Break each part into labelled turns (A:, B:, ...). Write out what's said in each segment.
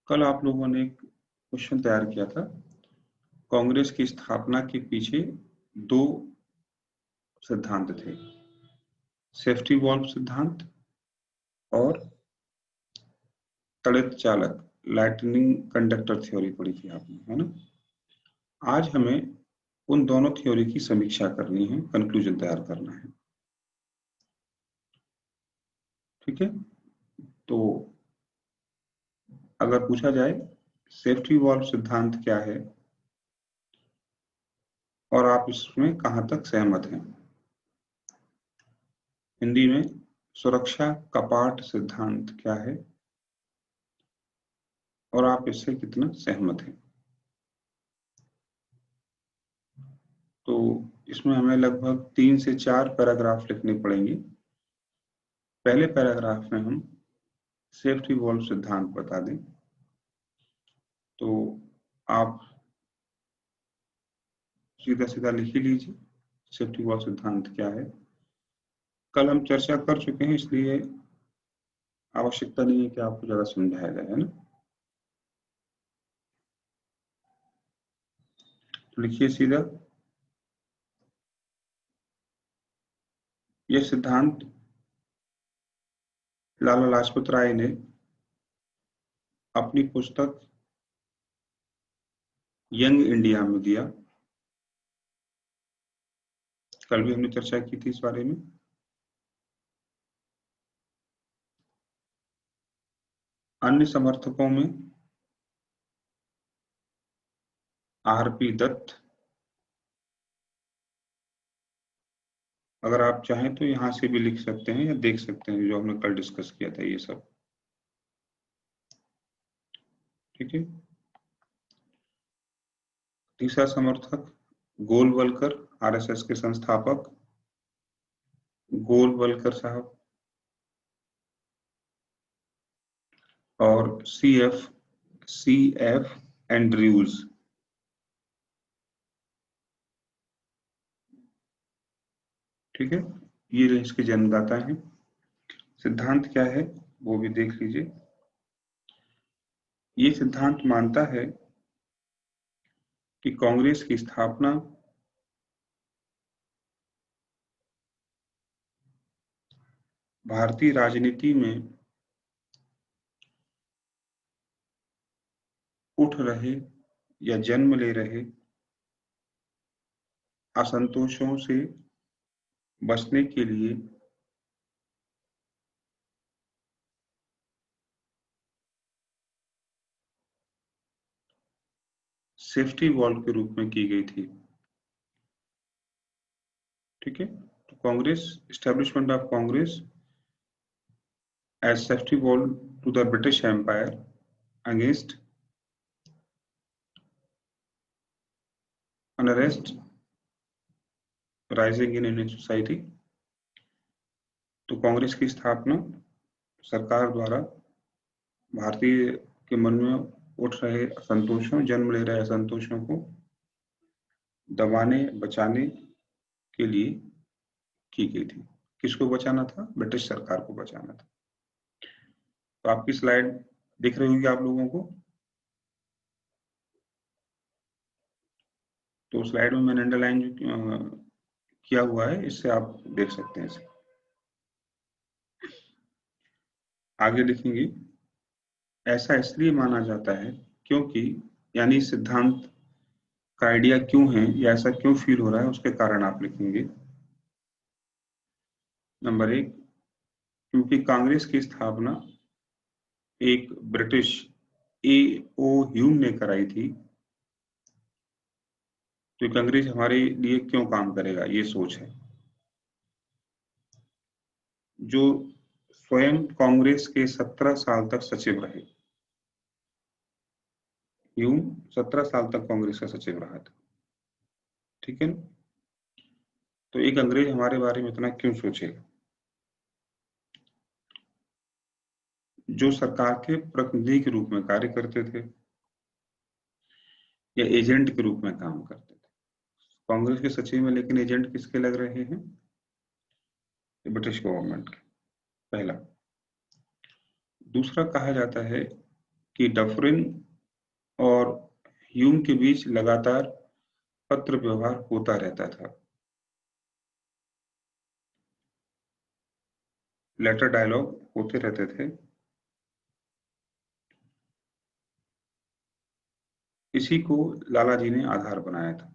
A: कल आप लोगों ने एक क्वेश्चन तैयार किया था। कांग्रेस की स्थापना के पीछे दो सिद्धांत थे, सेफ्टी वॉल्व सिद्धांत और तड़ित चालक लाइटनिंग कंडक्टर थ्योरी पढ़ी थी आपने, है ना। आज हमें उन दोनों थ्योरी की समीक्षा करनी है, कंक्लूजन तैयार करना है। ठीक है, तो अगर पूछा जाए सेफ्टी वॉल्व सिद्धांत क्या है और आप इसमें कहां तक सहमत हैं। हिंदी में सुरक्षा कपाट सिद्धांत क्या है और आप इससे कितना सहमत हैं। तो इसमें हमें लगभग 3 से 4 पैराग्राफ लिखने पड़ेंगे। पहले पैराग्राफ में हम सेफ्टी वॉल्व सिद्धांत बता दें, तो आप सीधा सीधा लिख ही लीजिए सेफ्टी वॉल्व सिद्धांत क्या है। कल हम चर्चा कर चुके हैं, इसलिए आवश्यकता नहीं है कि आपको ज्यादा समझाया जाए, है ना। तो लिखिए सीधा, यह सिद्धांत लाला लाजपत राय ने अपनी पुस्तक यंग इंडिया में दिया। कल भी हमने चर्चा की थी इस बारे में। अन्य समर्थकों में आरपी दत्त, अगर आप चाहें तो यहां से भी लिख सकते हैं या देख सकते हैं जो हमने कल डिस्कस किया था ये सब। ठीक है, तीसरा समर्थक गोलवलकर, आरएसएस के संस्थापक गोलवलकर साहब, और सी एफ एंड्रयूज। ठीक है, ये इसके जन्मदाता हैं। सिद्धांत क्या है वो भी देख लीजिए। ये सिद्धांत मानता है कि कांग्रेस की स्थापना भारतीय राजनीति में उठ रहे या जन्म ले रहे असंतोषों से बचने के लिए सेफ्टी वॉल्व के रूप में की गई थी। ठीक है, तो Congress, establishment of Congress as safety valve to the British empire against unrest rising in Indian society. तो कांग्रेस की स्थापना सरकार द्वारा भारतीय के मन में उठ रहे असंतोषों, जन्म ले रहे असंतोषों को दबाने बचाने के लिए की गई थी। किसको बचाना था? ब्रिटिश सरकार को बचाना था। तो आपकी स्लाइड दिख रही होगी आप लोगों को। तो स्लाइड में मैंने अंडरलाइन किया हुआ है, इससे आप देख सकते हैं इसे। आगे लिखेंगे, ऐसा इसलिए माना जाता है क्योंकि, यानी सिद्धांत का आइडिया क्यों है या ऐसा क्यों फील हो रहा है उसके कारण आप लिखेंगे। नंबर 1, क्योंकि कांग्रेस की स्थापना एक ब्रिटिश A.O. ह्यूम ने कराई थी। तो कांग्रेस हमारे लिए क्यों काम करेगा, ये सोच है। जो स्वयं कांग्रेस के 17 साल तक सचिव रहे, ह्यूम 17 साल तक कांग्रेस का सचिव रहा था। ठीक है, तो एक अंग्रेज हमारे बारे में इतना क्यों सोचेगा। जो सरकार के प्रतिनिधि के रूप में कार्य करते थे या एजेंट के रूप में काम करते थे। कांग्रेस के सचिव में लेकिन एजेंट किसके लग रहे हैं? ब्रिटिश गवर्नमेंट के। पहला। दूसरा, कहा जाता है कि डफरिन और ह्यूम के बीच लगातार पत्र व्यवहार होता रहता था, लेटर डायलॉग होते रहते थे। इसी को लाला जी ने आधार बनाया था,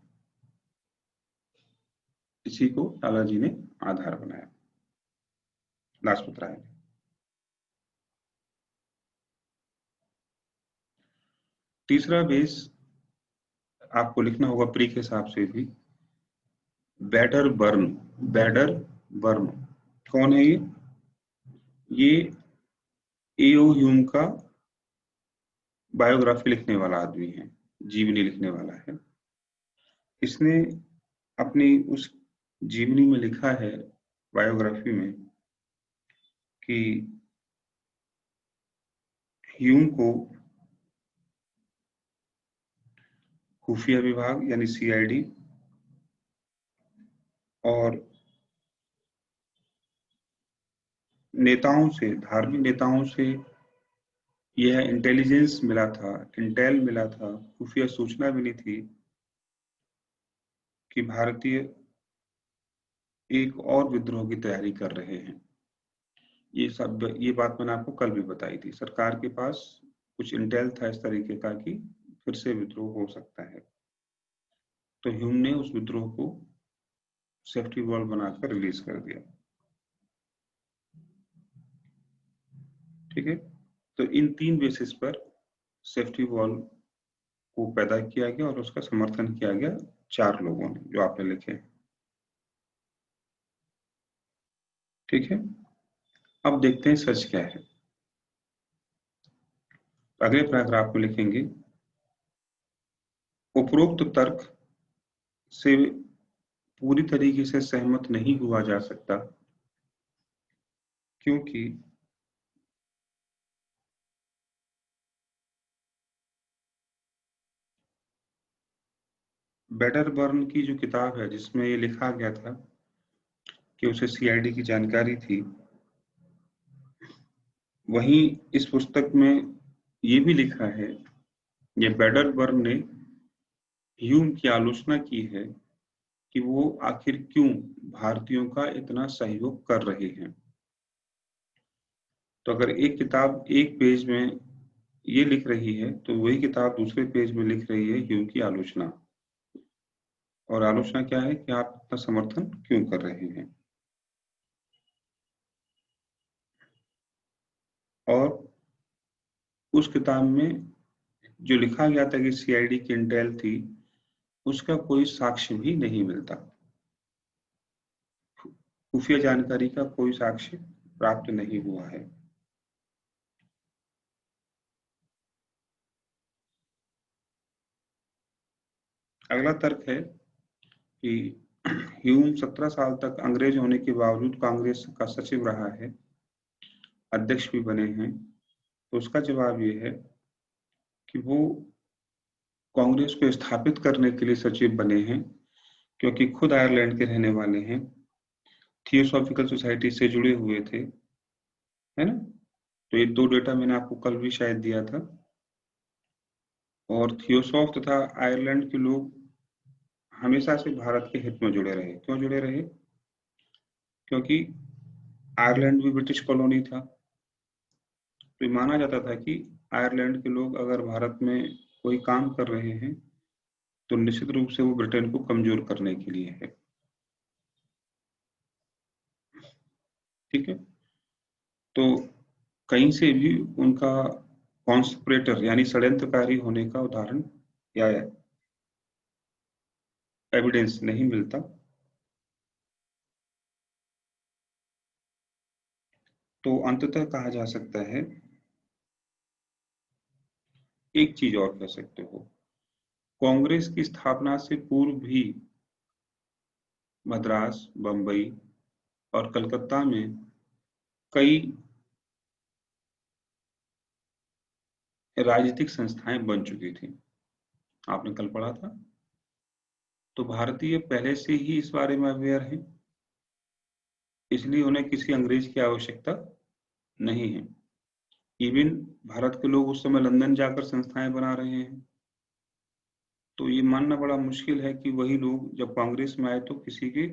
A: इसी को लाला जी ने आधार बनाया, लाजपत राय ने। तीसरा बेस आपको लिखना होगा प्री के हिसाब से भी, बैडर बर्न। बैडर बर्न कौन है ये एओ ह्यूम का बायोग्राफी लिखने वाला आदमी है, जीवनी लिखने वाला है। इसने अपनी उस जीवनी में लिखा है, बायोग्राफी में, कि ह्यूम को खुफिया विभाग यानी सीआईडी और नेताओं से, धार्मिक नेताओं से यह इंटेलिजेंस मिला था, इंटेल मिला था, खुफिया सूचना मिली थी कि भारतीय एक और विद्रोह की तैयारी कर रहे हैं। ये बात मैंने आपको कल भी बताई थी। सरकार के पास कुछ इंटेल था इस तरीके का कि फिर से विद्रोह हो सकता है। तो ह्यूम ने उस विद्रोह को सेफ्टी वॉल बनाकर रिलीज कर दिया। ठीक है, तो इन 3 बेसिस पर सेफ्टी वॉल को पैदा किया गया और उसका समर्थन किया गया 4 लोगों ने, जो आपने लिखे। ठीक है, अब देखते हैं सच क्या है। अगले पैराग्राफ में लिखेंगे, उपरोक्त तर्क से पूरी तरीके से सहमत नहीं हुआ जा सकता, क्योंकि बैडरबर्न की जो किताब है जिसमें ये लिखा गया था कि उसे सीआईडी की जानकारी थी, वहीं इस पुस्तक में ये भी लिखा है, ये बैडरबर्न ने ह्यूम की आलोचना की है कि वो आखिर क्यों भारतीयों का इतना सहयोग कर रहे हैं। तो अगर एक किताब एक पेज में ये लिख रही है, तो वही किताब दूसरे पेज में लिख रही है ह्यूम की आलोचना। और आलोचना क्या है कि आप इतना समर्थन क्यों कर रहे हैं। और उस किताब में जो लिखा गया था कि सीआईडी की इंटेल थी, उसका कोई साक्ष्य भी नहीं मिलता, खुफिया जानकारी का कोई साक्ष्य प्राप्त नहीं हुआ है। अगला तर्क है कि ह्यूम 17 साल तक अंग्रेज होने के बावजूद कांग्रेस का सचिव रहा है, अध्यक्ष भी बने हैं। तो उसका जवाब ये है कि वो कांग्रेस को स्थापित करने के लिए सचिव बने हैं, क्योंकि खुद आयरलैंड के रहने वाले हैं, थियोसॉफिकल सोसाइटी से जुड़े हुए थे, है ना। तो ये 2 डेटा मैंने आपको कल भी शायद दिया था। और थियोसॉफ तथा आयरलैंड के लोग हमेशा से भारत के हित में जुड़े रहे। क्यों जुड़े रहे? क्योंकि आयरलैंड भी ब्रिटिश कॉलोनी था, तो माना जाता था कि आयरलैंड के लोग अगर भारत में कोई काम कर रहे हैं तो निश्चित रूप से वो ब्रिटेन को कमजोर करने के लिए है। ठीक है, तो कहीं से भी उनका कॉन्स्पिरेटर यानी षड्यंत्रकारी होने का उदाहरण या एविडेंस नहीं मिलता। तो अंततः कहा जा सकता है, एक चीज और कह सकते हो, कांग्रेस की स्थापना से पूर्व भी मद्रास, बंबई और कलकत्ता में कई राजनीतिक संस्थाएं बन चुकी थी। आपने कल पढ़ा था। तो भारतीय पहले से ही इस बारे में अवेयर हैं, इसलिए उन्हें किसी अंग्रेज की आवश्यकता नहीं है। इवन भारत के लोग उस समय लंदन जाकर संस्थाएं बना रहे हैं। तो ये मानना बड़ा मुश्किल है कि वही लोग जब कांग्रेस में आए तो किसी के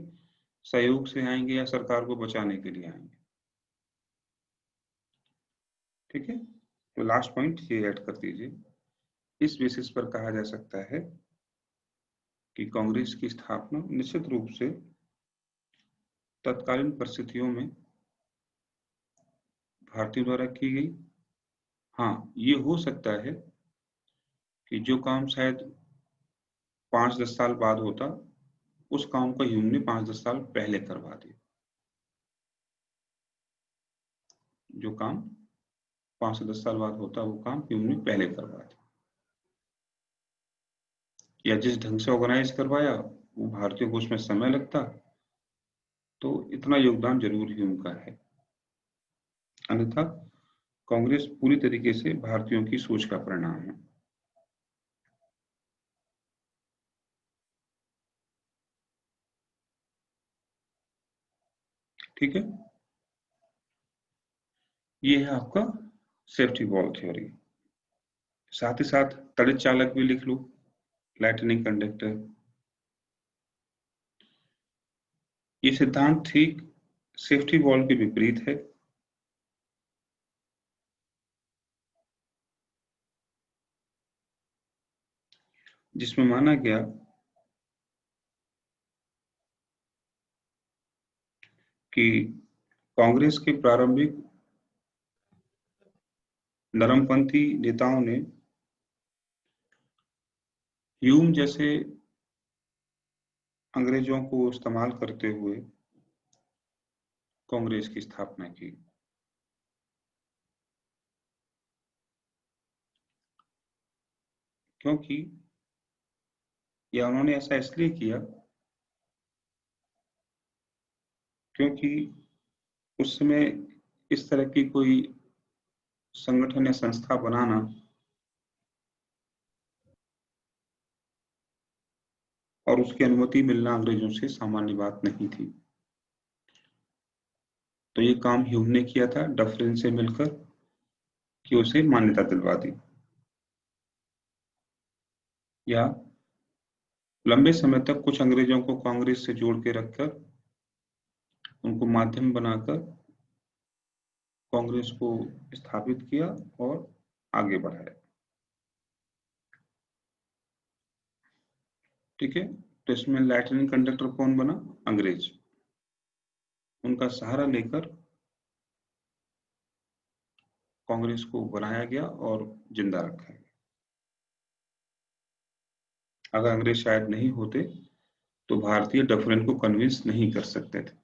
A: सहयोग से आएंगे या सरकार को बचाने के लिए आएंगे। ठीक है, तो लास्ट पॉइंट ये ऐड कर दीजिए। इस बेसिस पर कहा जा सकता है कि कांग्रेस की स्थापना निश्चित रूप से तत्कालीन परिस्थितियों में भारतीयों द्वारा की गई। हाँ, ये हो सकता है कि जो काम शायद 5-10 साल बाद होता, उस काम को ह्यूम ने 5-10 साल पहले करवा दिया। जो काम 5 से 10 साल बाद होता, वो काम ह्यूम ने पहले करवा दिया, या जिस ढंग से ऑर्गेनाइज करवाया वो भारतीयों को उसमें समय लगता। तो इतना योगदान जरूर ह्यूम का है। अन्यथा कांग्रेस पूरी तरीके से भारतीयों की सोच का परिणाम है। ठीक है, ये है आपका सेफ्टी वॉल्व थ्योरी। साथ ही साथ तड़ित चालक भी लिख लो, लाइटनिंग कंडक्टर। ये सिद्धांत ठीक सेफ्टी वॉल्व के विपरीत है। जिसमें माना गया कि कांग्रेस के प्रारंभिक नरमपंथी नेताओं ने ह्यूम जैसे अंग्रेजों को इस्तेमाल करते हुए कांग्रेस की स्थापना की। क्योंकि या उन्होंने ऐसा इसलिए किया क्योंकि उस समय इस तरह की कोई संगठन या संस्था बनाना और उसकी अनुमति मिलना अंग्रेजों से सामान्य बात नहीं थी। तो ये काम ह्यूम ने किया था डफरिन से मिलकर कि उसे मान्यता दिलवा दी। या लंबे समय तक कुछ अंग्रेजों को कांग्रेस से जोड़ के रखकर उनको माध्यम बनाकर कांग्रेस को स्थापित किया और आगे बढ़ाया। ठीक है, तो इसमें लाइटनिंग कंडक्टर कौन बना? अंग्रेज। उनका सहारा लेकर कांग्रेस को बनाया गया और जिंदा रखा गया। अगर अंग्रेज शायद नहीं होते तो भारतीय डफरिन को कन्विंस नहीं कर सकते थे।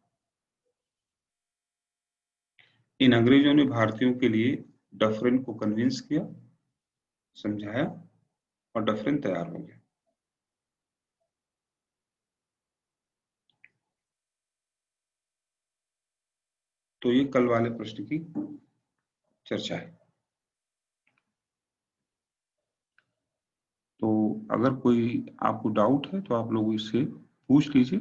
A: इन अंग्रेजों ने भारतीयों के लिए डफरिन को कन्विंस किया, समझाया और डफरिन तैयार हो गया। तो ये कल वाले प्रश्न की चर्चा है। तो अगर कोई आपको डाउट है तो आप लोग इससे पूछ लीजिए।